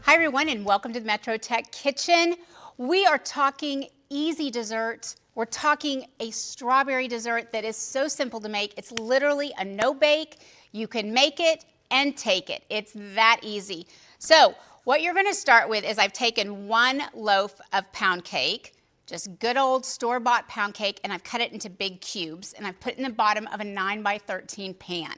Hi everyone and welcome to the Metro Tech Kitchen. We are talking easy desserts. We're talking a strawberry dessert that is so simple to make. It's literally a no bake. You can make it and take it. It's that easy. So what you're gonna start with is I've taken 1 loaf of pound cake, just good old store-bought pound cake, and I've cut it into big cubes and I've put it in the bottom of a 9x13 pan.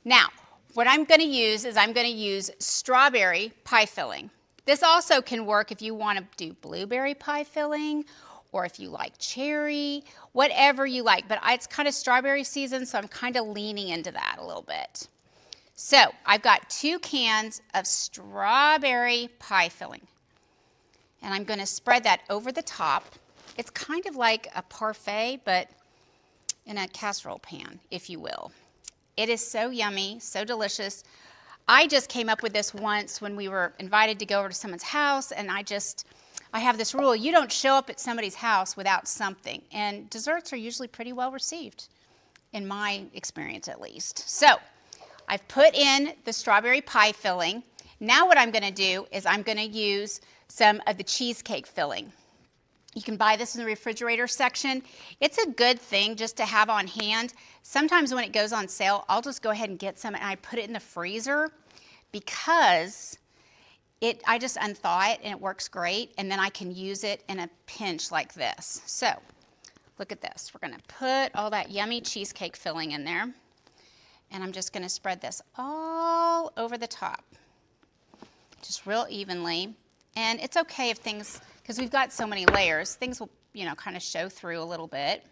Now, what I'm going to use is I'm going to use strawberry pie filling. This also can work if you want to do blueberry pie filling or if you like cherry, whatever you like. But it's kind of strawberry season, so I'm kind of leaning into that a little bit. So I've got 2 cans of strawberry pie filling. And I'm going to spread that over the top. It's kind of like a parfait, but in a casserole pan, if you will. It is so yummy, so delicious. I just came up with this once when we were invited to go over to someone's house, and I have this rule: you don't show up at somebody's house without something. And desserts are usually pretty well received, in my experience at least. So I've put in the strawberry pie filling. Now what I'm gonna do is I'm gonna use some of the cheesecake filling. You can buy this in the refrigerator section. It's a good thing just to have on hand. Sometimes when it goes on sale, I'll just go ahead and get some and I put it in the freezer because I just unthaw it and it works great, and then I can use it in a pinch like this. So look at this. We're gonna put all that yummy cheesecake filling in there, and I'm just gonna spread this all over the top, just real evenly. And it's okay if things, because we've got so many layers, things will, kind of show through a little bit.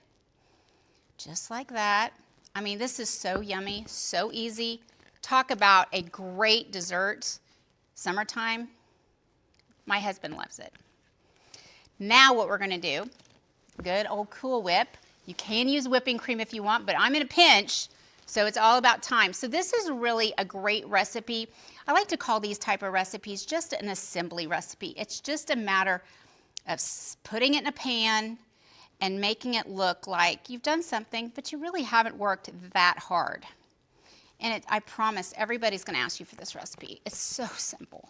Just like that. I mean, this is so yummy, so easy. Talk about a great dessert. Summertime, my husband loves it. Now what we're gonna do, good old Cool Whip. You can use whipping cream if you want, but I'm in a pinch, so it's all about time. So this is really a great recipe. I like to call these type of recipes just an assembly recipe. It's just a matter of putting it in a pan and making it look like you've done something, but you really haven't worked that hard. And I promise everybody's gonna ask you for this recipe. It's so simple.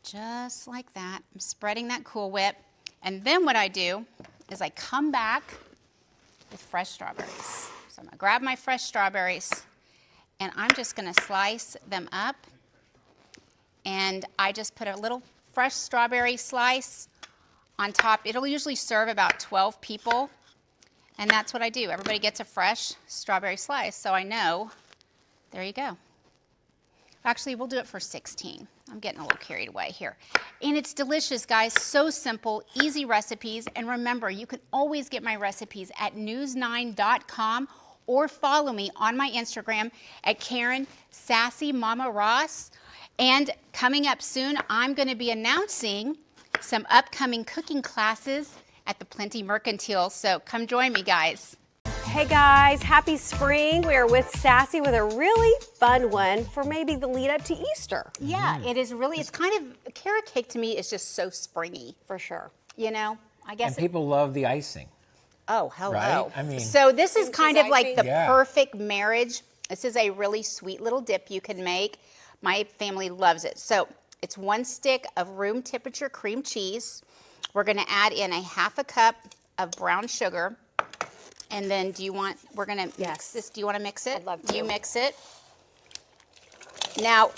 Just like that. I'm spreading that Cool Whip. And then what I do is I come back with fresh strawberries. So I'm gonna grab my fresh strawberries and I'm just gonna slice them up. And I just put a little fresh strawberry slice on top. It'll usually serve about 12 people. And that's what I do. Everybody gets a fresh strawberry slice, so I know. There you go. Actually, we'll do it for 16. I'm getting a little carried away here. And it's delicious, guys. So simple, easy recipes. And remember, you can always get my recipes at news9.com or follow me on my Instagram at Karen Sassy Mama Ross. And coming up soon, I'm going to be announcing some upcoming cooking classes at the Plenty Mercantile. So come join me, guys. Hey guys, happy spring. We are with Sassy with a really fun one for maybe the lead up to Easter. Yeah, it is really, it's kind of, carrot cake to me is just so springy. For sure. I guess. And people love the icing. Oh, hello. Right? I mean. So this is kind of like the Yeah. perfect marriage. This is a really sweet little dip you can make. My family loves it. So it's 1 stick of room temperature cream cheese. We're gonna add in a 1/2 cup of brown sugar. And then we're gonna mix this. Do you wanna mix it? I'd love to. You mix it. Now,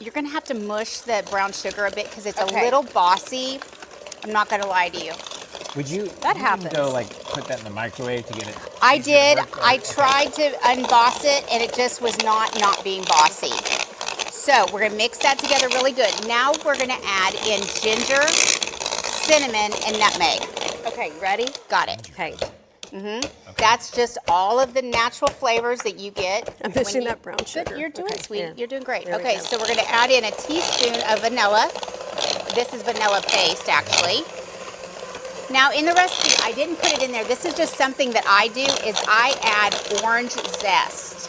you're gonna have to mush the brown sugar a bit because it's a little bossy. I'm not gonna lie to you. Would you? That you happens. Go put that in the microwave to get it. I easier to did. work? I tried to unboss it and it just was not being bossy. So we're gonna mix that together really good. Now we're gonna add in ginger, cinnamon, and nutmeg. Okay, ready? Got it. Okay. Okay. That's just all of the natural flavors that you get. I'm missing that brown sugar. Good, you're doing sweet. Yeah. You're doing great. There we Okay, go. so we're gonna add in a teaspoon of vanilla. This is vanilla paste, actually. Now in the recipe, I didn't put it in there. This is just something that I do, is I add orange zest.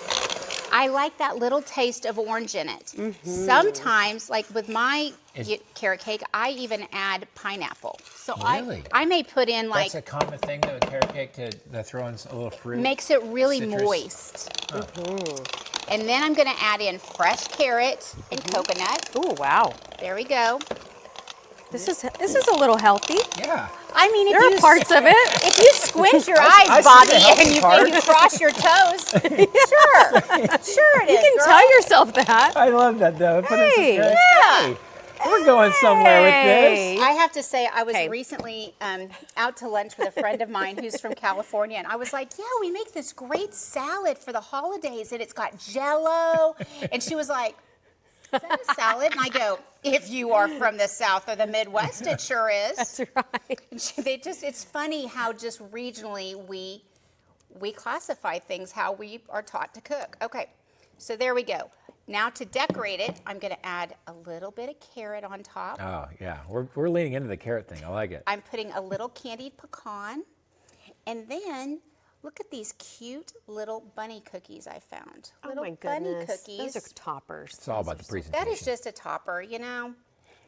I like that little taste of orange in it. Sometimes, like with my carrot cake, I even add pineapple. So Really? I may put in like, That's a common thing though with carrot cake to throw in a little fruit. makes it really citrus. moist. And then I'm gonna add in fresh carrot and coconut. Ooh, wow. There we go. This is a little healthy. Yeah. I mean, There are parts of it. If you squint your I eyes, see Bobby, the healthy and you part. cross your toes, sure it is. You can girl. tell yourself that. I love that though. Put in some Hey. carrots. Yeah. Hey, we're going somewhere with Hey. this. I have to say, I was Okay. recently out to lunch with a friend of mine who's from California, and I was like, yeah, we make this great salad for the holidays, and it's got Jell-O. And she was like, is that a salad? And I go, if you are from the South or the Midwest, it sure is. That's right. And it's funny how just regionally we classify things, how we are taught to cook. Okay, so there we go. Now to decorate it, I'm gonna add a little bit of carrot on top. Oh yeah, we're leaning into the carrot thing. I like it. I'm putting a little candied pecan, and then look at these cute little bunny cookies I found. Oh Little my bunny goodness. cookies. Those are toppers. It's all about the presentation. That is just a topper, you know.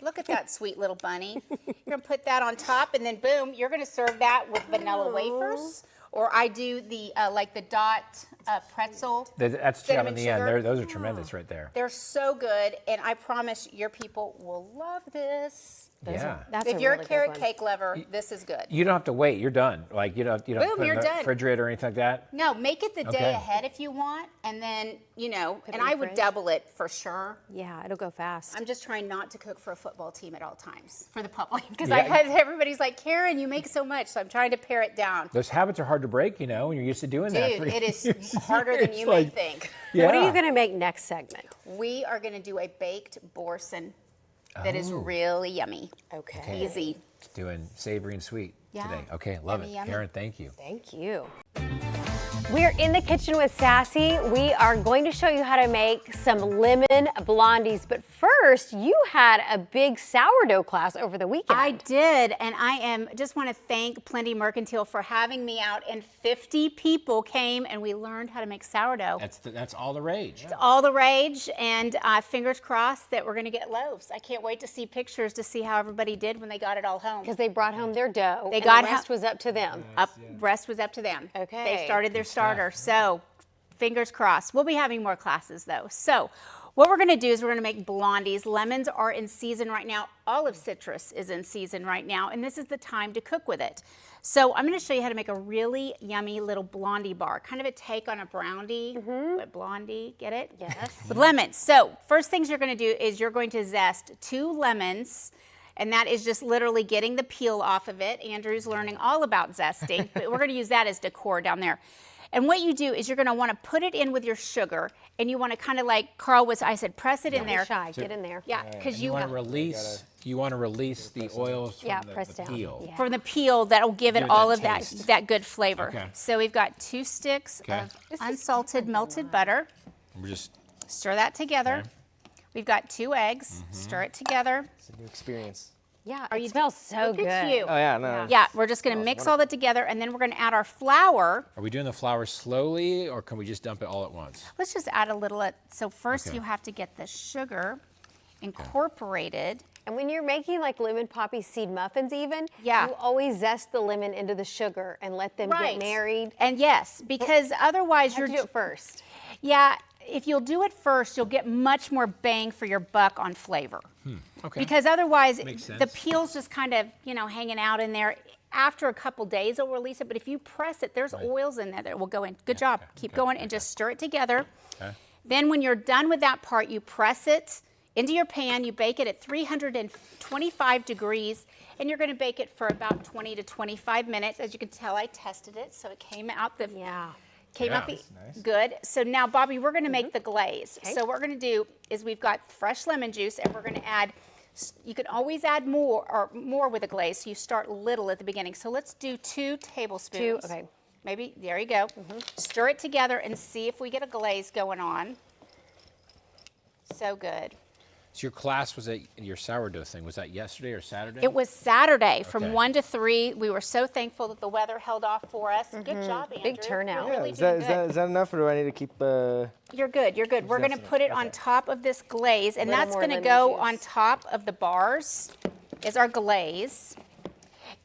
Look at that sweet little bunny. You're gonna put that on top, and then boom, you're gonna serve that with vanilla wafers, or I do the like the dot pretzel. That's down cinnamon in the end. sugar. Those are tremendous right there. They're so good, and I promise your people will love this. Yeah. That's If a you're really a carrot good one. cake lover, this is good. You don't have to wait. You're done. Like you don't Boom, put it in you're the done. refrigerator or anything like that. No, make it the day Okay. ahead if you want, and then, Put it and in I the would fridge. double it for sure. Yeah, it'll go fast. I'm just trying not to cook for a football team at all times for the public because Yeah. everybody's like, Karen, you make so much, so I'm trying to pare it down. Those habits are hard to break, when you're used to doing that. Dude, for it is years. harder than It's you like- may think. Yeah. What are you going to make next segment? We are going to do a baked boursin that is really yummy. Okay. Easy. Doing savory and sweet Yeah. today. Okay, love Yummy, it. yummy. Karen, thank you. Thank you. We're in the kitchen with Sassy. We are going to show you how to make some lemon blondies. But first, you had a big sourdough class over the weekend. I did, and just want to thank Plenty Mercantile for having me out, and 50 people came and we learned how to make sourdough. That's all the rage. It's all the rage, and fingers crossed that we're going to get loaves. I can't wait to see pictures to see how everybody did when they got it all home. Because they brought home their dough. They and got the rest was up to them. Rest was up to them. Okay. They started their starter, so fingers crossed. We'll be having more classes though. So what we're gonna do is we're gonna make blondies. Lemons are in season right now. Olive citrus is in season right now, and this is the time to cook with it. So I'm gonna show you how to make a really yummy little blondie bar, kind of a take on a brownie, but blondie, get it? Yes. With lemons. So first things you're gonna do is you're going to zest 2 lemons, and that is just literally getting the peel off of it. Andrew's learning all about zesting, but we're gonna use that as decor down there. And what you do is you're gonna wanna put it in with your sugar, and you wanna kind of like I said, press it in there. Shy, get in there. Yeah, because You want to release. You want to release the oils from Yeah, the, press the down. peel. Yeah. from the peel, that'll give it Give it all that of that, taste. that good flavor. Okay. So we've got 2 sticks Okay. of unsalted melted butter. We're just Stir that together. Okay. We've got 2 eggs. Stir it together. It's a new experience. Yeah, Are it you- smells so Look good. at you. Oh yeah, no. Yeah, we're just gonna mix all that together, and then we're gonna add our flour. Are we doing the flour slowly, or can we just dump it all at once? Let's just add a little. So first Okay. you have to get the sugar incorporated. And when you're making like lemon poppy seed muffins even, Yeah. you always zest the lemon into the sugar and let them get married. And yes, because otherwise You you're have to do it first. Yeah, if you'll do it first, you'll get much more bang for your buck on flavor. Okay. Because otherwise, Makes the sense. peel's just kind of, hanging out in there. After a couple days, it'll release it. But if you press it, there's oils in there that will go in. Good job. okay, Keep okay, going and just stir it together. Okay. Then when you're done with that part, you press it into your pan. You bake it at 325 degrees. And you're going to bake it for about 20 to 25 minutes. As you can tell, I tested it, so it came out the Yeah. Came Yeah. out That's nice. good. So now, Bobby, we're going to make the glaze. So what we're going to do is we've got fresh lemon juice, and we're going to add. You can always add more with a glaze. So you start little at the beginning. So let's do 2 tablespoons. 2, okay. Maybe there you go. Stir it together and see if we get a glaze going on. So good. So your class was at your sourdough thing. Was that yesterday or Saturday? It was Saturday from Okay. 1 to 3. We were so thankful that the weather held off for us. Good job, Andrew. Big turnout. You're Yeah, really is that, doing is, good. that, is that enough, or do I need to keep? You're good. You're good. We're going to Definitely. put it on Okay. top of this glaze, and Little that's more going to lemon go juice. on top of the bars is our glaze.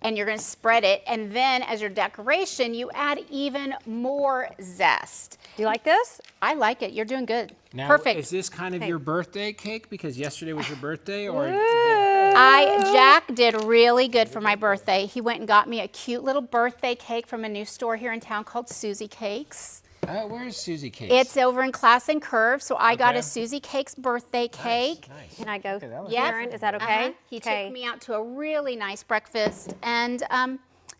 And you're going to spread it, and then as your decoration, you add even more zest. Do you like this? I like it. You're doing good. Now, Perfect. is this kind of your birthday cake because yesterday was your birthday, or? Jack did really good for my birthday. He went and got me a cute little birthday cake from a new store here in town called Susie Cakes. Where's Susie Cakes? It's over in Class and Curve, so I got Okay. a Susie Cakes birthday cake. Nice. Can I go, that was Yep. Karen? Is that okay? He Okay. took me out to a really nice breakfast, and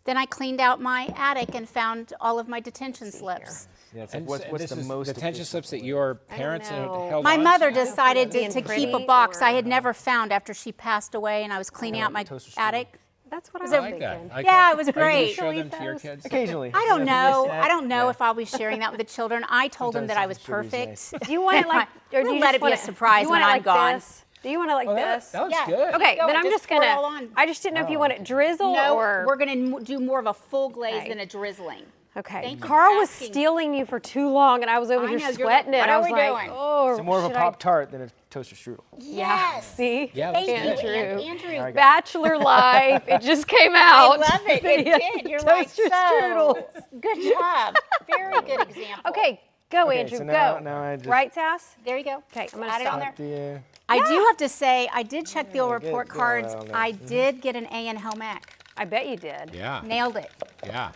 then I cleaned out my attic and found all of my detention slips. Yeah, it's And like, what's this the is most detention efficient slips that way? your parents had know. held My on mother to? decided Being to keep a pretty box I or- had never found after she passed away, and I was cleaning out my toaster strudel. attic. That's what I was I like that. thinking. I like Yeah, that. it was Are you gonna great. show Eat them to your those. kids? Occasionally. I don't know. snack. I don't know Yeah. if I'll be sharing that with the children. I told them Sometimes that I was something should be perfect. Do you want it like, or do We'll you let just it be want a surprise do you when want it I'm like gone. This? Do you want it like this? That looks Yeah. good. Okay, Go, then I'm just just pour it gonna. all on. I just didn't know if you want it drizzle No, or. we're going to do more of a full glaze Okay. than a drizzling. Okay. Thank you for Carl was asking. stealing you for too long, and I was over I here know, you're sweating like, it. what I are was we like, doing? oh, So more of a should I- Pop-Tart than a toaster strudel. Yeah. See. Yeah, Thank that's you, good. Andrew. Bachelor life. It just came I out. love it. It Yes, did. You're like, toaster so strudels. good job. Very good example. Okay, go, Okay, Andrew. so go. now I just- Right, Sass? There you go. Okay, I'm gonna Add it on stop. there. The, I do have to say, I did check the old Yeah, report get all cards. that on there. I did get an A in home ec. I bet you did. Yeah. Nailed it. Yeah.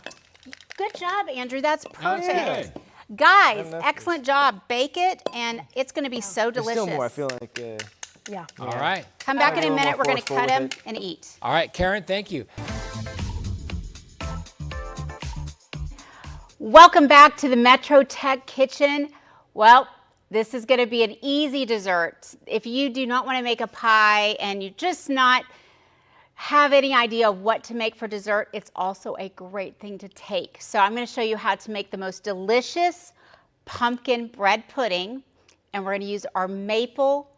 Good job, Andrew. That's That's perfect. good. Guys, enough. excellent job. Bake it, and it's going to be so There's delicious. still more. I feel like Yeah. All right. Come back in A a little minute. more We're going to forceful cut with them it. and eat. All right, Karen, thank you. Welcome back to the Metro Tech Kitchen. Well, this is going to be an easy dessert. If you do not want to make a pie and you just not have any idea of what to make for dessert, it's also a great thing to take. So I'm going to show you how to make the most delicious pumpkin bread pudding, and we're going to use our maple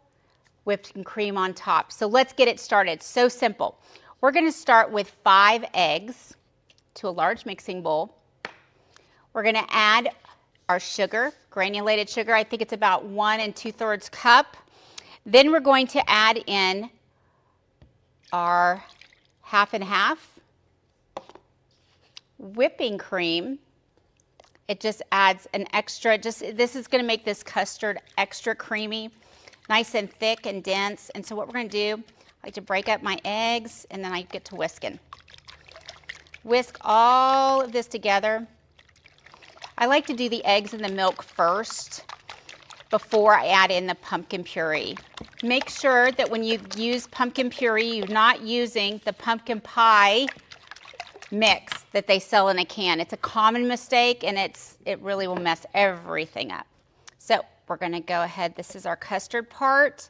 whipped cream on top. So let's get it started. So simple. We're going to start with 5 eggs to a large mixing bowl. We're going to add our sugar, granulated sugar. I think it's about 1 2/3 cup. Then we're going to add in our 1/2 and 1/2 whipping cream. It just adds an extra, this is going to make this custard extra creamy, nice and thick and dense. And so what we're going to do, I like to break up my eggs, and then I get to whisking. Whisk all of this together. I like to do the eggs and the milk first before I add in the pumpkin puree. Make sure that when you use pumpkin puree, you're not using the pumpkin pie mix that they sell in a can. It's a common mistake, and it really will mess everything up. So we're going to go ahead. This is our custard part.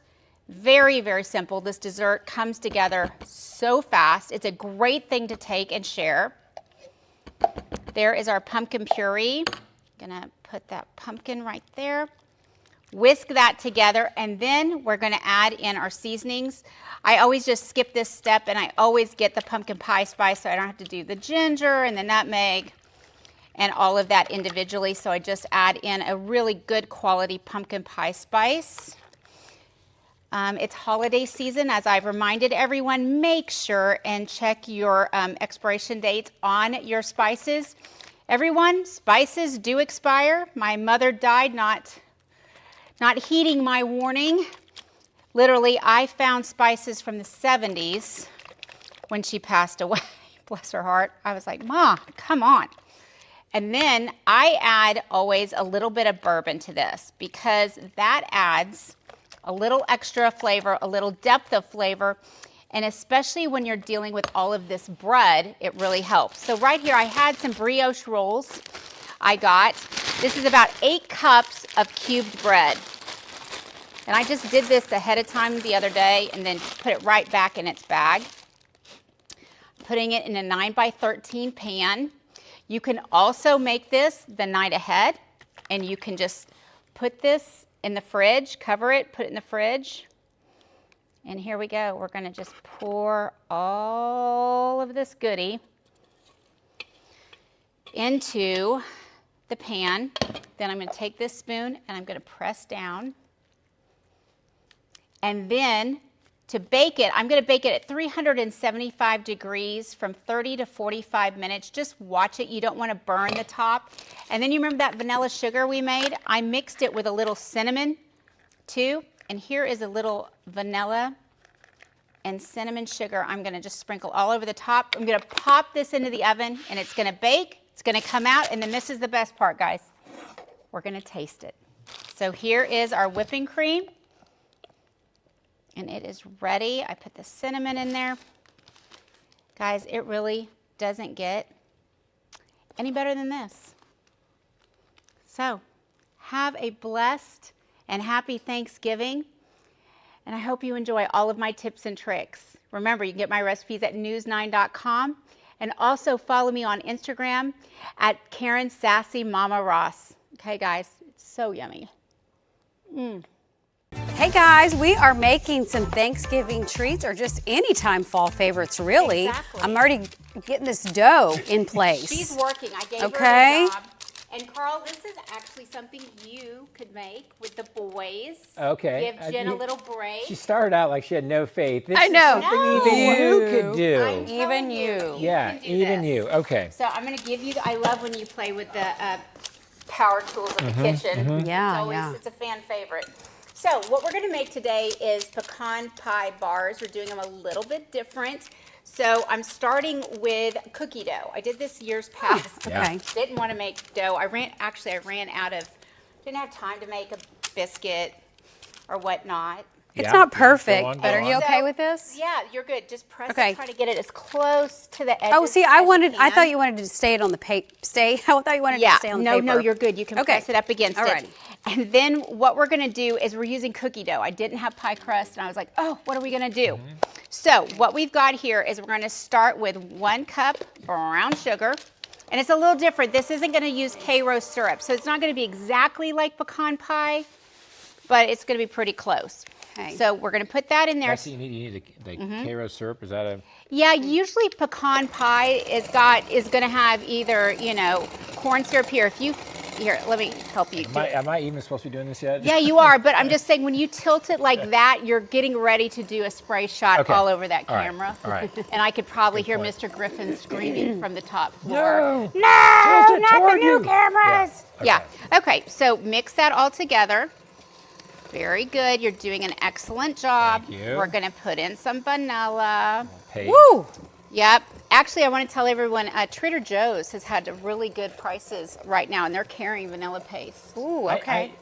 Very, very simple. This dessert comes together so fast. It's a great thing to take and share. There is our pumpkin puree. Gonna put that pumpkin right there. Whisk that together, and then we're gonna add in our seasonings. I always just skip this step, and I always get the pumpkin pie spice, so I don't have to do the ginger and the nutmeg and all of that individually. So I just add in a really good quality pumpkin pie spice. It's holiday season, as I've reminded everyone. Make sure and check your expiration dates on your spices. Everyone, spices do expire. My mother died not heeding my warning. Literally, I found spices from the 70s when she passed away. Bless her heart. I was like, Ma, come on. And then I add always a little bit of bourbon to this, because that adds a little extra flavor, a little depth of flavor, and especially when you're dealing with all of this bread, it really helps. So right here, I had some brioche rolls I got. This is about 8 cups of cubed bread. And I just did this ahead of time the other day and then put it right back in its bag. Putting it in a 9x13 pan. You can also make this the night ahead, and you can just put this in the fridge, cover it, put it in the fridge. And here we go. We're going to just pour all of this goodie into the pan. Then I'm going to take this spoon and I'm going to press down. And then to bake it, I'm going to bake it at 375 degrees from 30 to 45 minutes. Just watch it. You don't want to burn the top. And then you remember that vanilla sugar we made? I mixed it with a little cinnamon 2, and here is a little vanilla and cinnamon sugar. I'm gonna just sprinkle all over the top. I'm gonna pop this into the oven and it's gonna bake, it's gonna come out, and then this is the best part, guys. We're gonna taste it. So here is our whipping cream, and it is ready. I put the cinnamon in there. Guys, it really doesn't get any better than this. So, have a blessed and happy Thanksgiving, and I hope you enjoy all of my tips and tricks. Remember, you can get my recipes at news9.com, and also follow me on Instagram at Karen Sassy Mama Ross. Okay, guys, it's so yummy. Hey guys, we are making some Thanksgiving treats, or just anytime fall favorites, really. Exactly. I'm already getting this dough in place. She's working. I gave Okay. her a job. And Carl, this is actually something you could make with the boys. Okay. Give Jen a little break. She started out like she had no faith. This I know. is something even you could do. I'm telling Even you. Yeah, can do even this. you. Okay. So I'm going to give you, I love when you play with the power tools of the kitchen. Yeah, It's a fan favorite. So what we're going to make today is pecan pie bars. We're doing them a little bit different. So I'm starting with cookie dough. I did this years past. Okay. Didn't want to make dough. I ran out of, didn't have time to make a biscuit or whatnot. It's Yeah. not Go perfect, on, but go are you on. okay with this? Yeah, you're good. Just press Okay. it, try to get it as close to the edge. Oh, see, I thought you wanted to stay it on the paper. I thought you wanted to stay on the paper. No, you're good. You can Okay. press it up against Alrighty. it. And then what we're gonna do is we're using cookie dough. I didn't have pie crust, and I was like, oh, what are we gonna do? So what we've got here is we're gonna start with 1 cup brown sugar. And it's a little different. This isn't gonna use Karo syrup, so it's not gonna be exactly like pecan pie, but it's gonna be pretty close. Okay. So we're gonna put that in there. You need the Karo syrup. Is that a? Yeah, usually pecan pie is gonna have either, corn syrup here. Here, let me help you. Am I even supposed to be doing this yet? Yeah, you are, but I'm just saying when you tilt it like that, you're getting ready to do a spray shot Okay. all over that All right. camera. All right. And I could probably hear point. Mr. Griffin screaming from the top floor. No! No, Tilt it not the toward new you. cameras. Yeah, Yeah. Okay, so mix that all together. Very good. You're doing an excellent job. Thank you. We're going to put in some vanilla. Hey. Woo! Yep. Actually, I want to tell everyone, Trader Joe's has had really good prices right now, and they're carrying vanilla paste. Ooh, okay.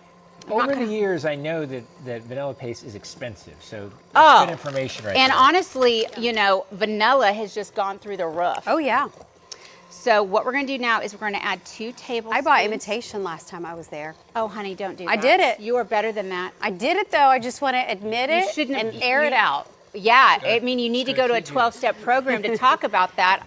Over the years, I know that vanilla paste is expensive, so that's Oh. good information right And there. honestly, vanilla has just gone through the roof. Oh, yeah. So what we're going to do now is we're going to add 2 tablespoons. I bought imitation last time I was there. Oh, honey, don't do that. I did it. You are better than that. I did it, though. I just want to admit You it shouldn't have- and air it out. Yeah, I mean, you need to go to a Strategic. 12-step program to talk about that.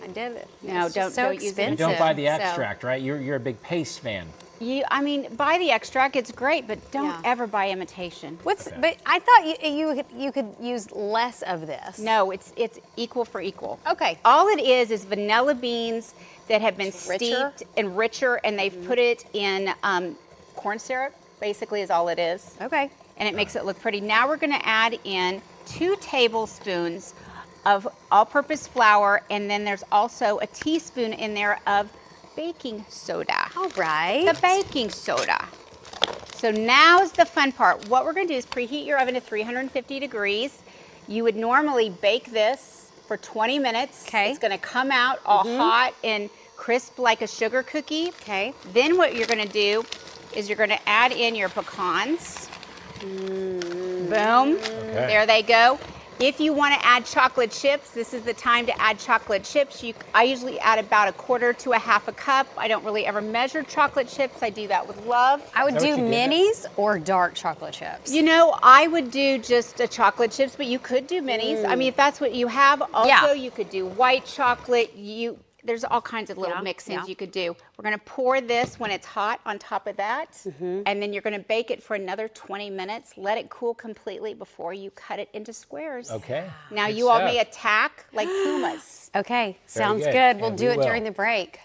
I did it. No, It's just don't so use it. expensive. You don't buy the so- extract, right? You're a big paste fan. Buy the extract. It's great, but don't Yeah. ever buy imitation. What's? Okay. But I thought you could use less of this. No, it's equal for equal. Okay. All it is vanilla beans that have been Richer? steeped and richer, and they've put it in corn syrup, basically is all it is. Okay. And it makes it look pretty. Now we're gonna add in 2 tablespoons of all-purpose flour, and then there's also a teaspoon in there of baking soda. All right. The baking soda. So now's the fun part. What we're gonna do is preheat your oven to 350 degrees. You would normally bake this for 20 minutes. Okay. It's gonna come out all hot and crisp like a sugar cookie. Okay. Then what you're gonna do is you're gonna add in your pecans. Boom. There they go. If you want to add chocolate chips, this is the time to add chocolate chips. I usually add about 1/4 to 1/2 cup. I don't really ever measure chocolate chips. I do that with love. I would Is that do what you did? minis or dark chocolate chips. I would do just a chocolate chips, but you could do minis. I mean, if that's what you have. Also, Yeah. you could do white chocolate. There's all kinds of little Yeah, mix-ins yeah. you could do. We're gonna pour this when it's hot on top of that, and then you're gonna bake it for another 20 minutes. Let it cool completely before you cut it into squares. Okay. Now Good you all stuff. may attack like pumas. Okay. Sounds good. good. We'll And do we it will. during the break.